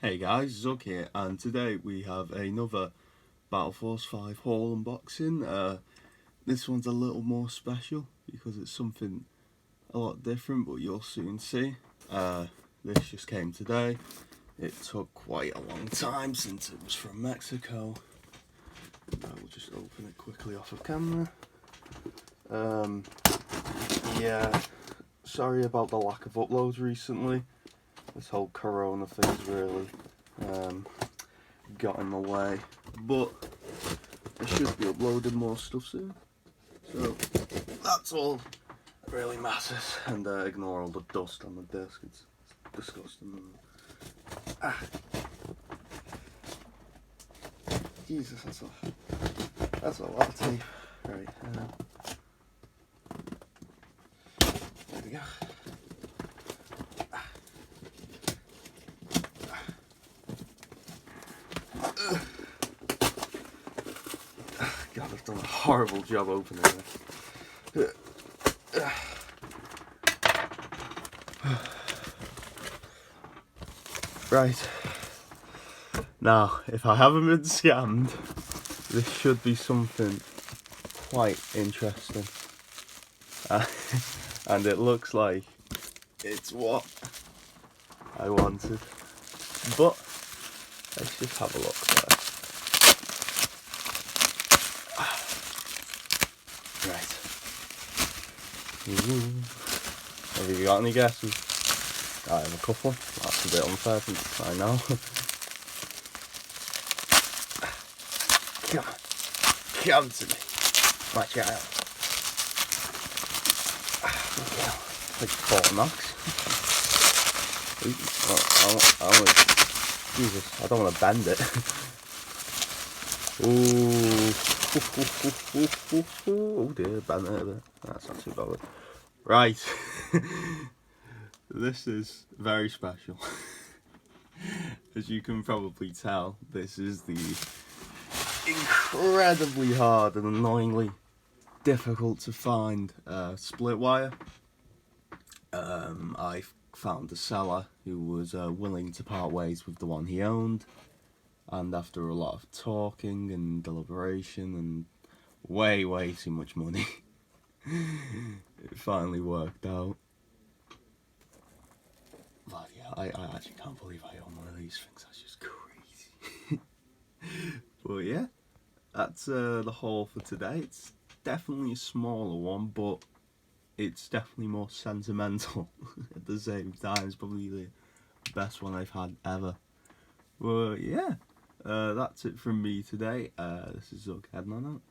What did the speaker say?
Hey guys, Zug here, and today we have another Battle Force 5 haul unboxing. This one's a little more special because it's something a lot different, but you'll soon see. This just came today. It took quite a long time since it was from Mexico. We'll just open it quickly off of camera. Yeah, sorry about the lack of uploads recently. This whole corona thing's really got in the way, but I should be uploading more stuff soon, so that's all that really matters. And ignore all the dust on the desk, it's disgusting. Jesus, that's a lot of tape. Right, there we go. God, I've done a horrible job opening this. Right. Now, if I haven't been scammed, this should be something quite interesting. And it looks like it's what I wanted. But let's just have a look first. Right. Have you got any guesses? I have a couple. That's a bit unfair, I know. Come to me, my child. Like Fort Knox. Jesus, I don't want to bend it. Ooh. Oh dear, bend it a bit. That's not too bad. Right. This is very special. As you can probably tell, this is the incredibly hard and annoyingly difficult to find Splitwire. I found a seller who was willing to part ways with the one he owned, and after a lot of talking and deliberation and way too much money, it finally worked out. But yeah, I actually can't believe I own one of these things. That's just crazy. But yeah, that's the haul for today. It's definitely a smaller one, but it's definitely more sentimental at the same time. It's probably the best one I've had ever. Well, yeah, that's it from me today. This is Zug, heading on out.